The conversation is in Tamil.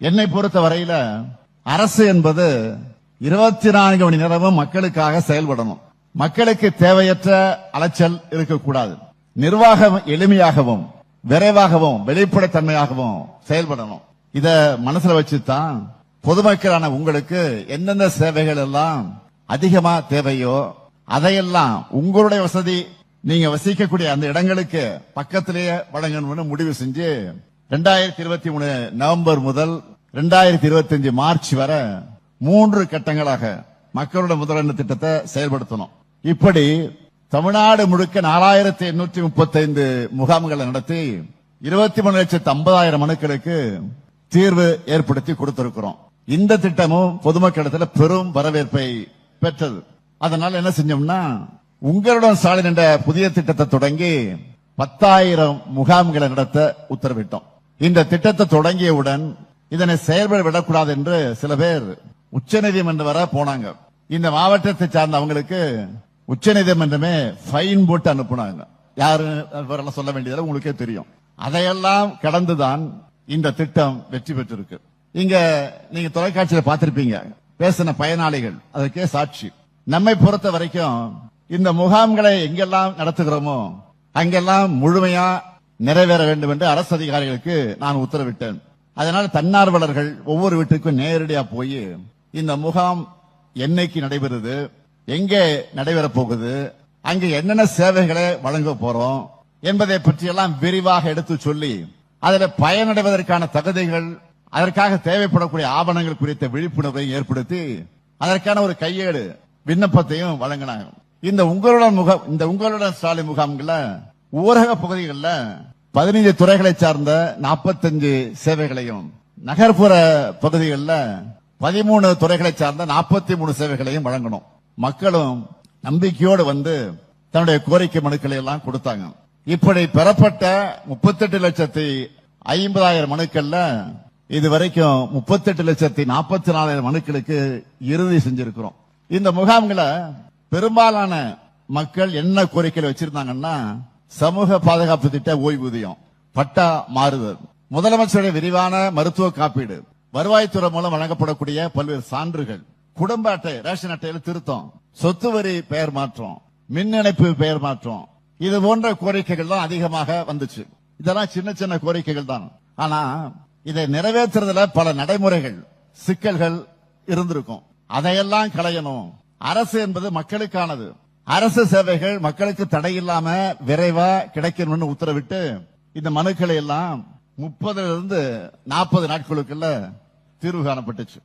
என்னை பொறுத்த வரையில அரசு என்பது 24 மணி நேரமும் மக்களுக்காக செயல்படணும். மக்களுக்கு தேவையற்ற அலைச்சல் இருக்கக்கூடாது. நிர்வாகம் எளிமையாகவும் விரைவாகவும் வெளிப்படைத்தன்மையாகவும் செயல்படணும். இத மனசுல வச்சுதான் பொதுமக்களான உங்களுக்கு எந்தெந்த சேவைகள் எல்லாம் அதிகமா தேவையோ அதையெல்லாம் உங்களுடைய வசதி, நீங்க வசிக்கக்கூடிய அந்த இடங்களுக்கு பக்கத்திலேயே வழங்கணும்னு முடிவு செஞ்சு 2023 நவம்பர் முதல் 2025 மார்ச் வரை 3 கட்டங்களாக மக்களோட முதலெண்ண திட்டத்தை செயல்படுத்தணும். இப்படி தமிழ்நாடு முழுக்க 4835 முகாம்களை நடத்தி 23,50,000 மனுக்களுக்கு தீர்வு ஏற்படுத்தி கொடுத்திருக்கிறோம். இந்த திட்டமும் பொதுமக்களிடத்தில் பெரும் வரவேற்பை பெற்றது. அதனால என்ன செஞ்சோம்னா, உங்களுடன் ஸ்டாலின் என்ற புதிய திட்டத்தை தொடங்கி 10,000 முகாம்களை நடத்த உத்தரவிட்டோம். இந்த திட்டத்தை தொடங்கியவுடன் இதனை செயல்பட விடக்கூடாது என்று சில பேர் உச்சநீதிமன்றம் வரை போனாங்க. இந்த மாவட்டத்தை சார்ந்த அவங்களுக்கு உச்சநீதிமன்றமே ஃபைன் போட்டு அனுப்புனாங்க. யாரு சொல்ல வேண்டியதில்லை, உங்களுக்கே தெரியும். அதையெல்லாம் கடந்துதான் இந்த திட்டம் வெற்றி பெற்றிருக்கு. இங்க நீங்க தொலைக்காட்சியில பார்த்திருப்பீங்க, பேசின பயனாளிகள் அதற்கே சாட்சி. நம்மை பொறுத்த வரைக்கும் இந்த முகாம்களை எங்கெல்லாம் நடத்துகிறோமோ அங்கெல்லாம் முழுமையா நிறைவேற வேண்டும் என்று அரசு அதிகாரிகளுக்கு நான் உத்தரவிட்டேன். அதனால தன்னார்வலர்கள் ஒவ்வொரு வீட்டுக்கும் நேரடியா போய் இந்த முகாம் என்னைக்கு நடைபெறுது, எங்கே நடைபெறப் போகுது, அங்கு என்னென்ன சேவைகளை வழங்க போறோம் என்பதை பற்றியெல்லாம் விரிவாக எடுத்து சொல்லி அதில் பயனடைவதற்கான தகுதிகள், அதற்காக தேவைப்படக்கூடிய ஆவணங்கள் குறித்த விழிப்புணர்வை ஏற்படுத்தி அதற்கான ஒரு கையேடு விண்ணப்பத்தையும் வழங்கினாங்க. இந்த உங்களுடன் ஸ்டாலின் முகாம்கள ஊரக பகுதிகளில் 15 துறைகளை சார்ந்த 45 சேவைகளையும், நகர்ப்புற பகுதிகளில் 13 துறைகளை சார்ந்த 43 சேவைகளையும் வழங்கணும். மக்களும் நம்பிக்கையோடு வந்து தன்னுடைய கோரிக்கை மனுக்களை எல்லாம் கொடுத்தாங்க. இப்படி பெறப்பட்ட 38,50,000 மனுக்கள்ல இதுவரைக்கும் 38,44,000 மனுக்களுக்கு இறுதி செஞ்சிருக்கிறோம். இந்த முகாம்களை பெரும்பாலான மக்கள் என்ன கோரிக்கைகள் வச்சிருந்தாங்கன்னா, சமூக பாதுகாப்பு திட்ட ஓய்வூதியம், பட்டா மாறுதல், முதலமைச்சருடைய விரிவான மருத்துவ காப்பீடு, வருவாய்த்துறை மூலம் வழங்கப்படக்கூடிய பல்வேறு சான்றுகள், குடும்ப அட்டை ரேஷன் அட்டையில் திருத்தம், சொத்து வரி பெயர் மாற்றம், மின் இணைப்பு பெயர் மாற்றம், இது போன்ற கோரிக்கைகள் தான் அதிகமாக வந்துச்சு. இதெல்லாம் சின்ன சின்ன கோரிக்கைகள் தான். ஆனா இதை நிறைவேற்றுறதுல பல நடைமுறைகள் சிக்கல்கள் இருந்திருக்கும். அதையெல்லாம் களையணும். அரசு என்பது மக்களுக்கானது. அரசு சேவைகள் மக்களுக்கு தடையில்லாம விரைவா கிடைக்கணும்னு உத்தரவிட்டு இந்த மனுக்களை எல்லாம் 30 லிருந்து 40 நாட்களுக்குள்ள தீர்வு காணப்பட்டுச்சு.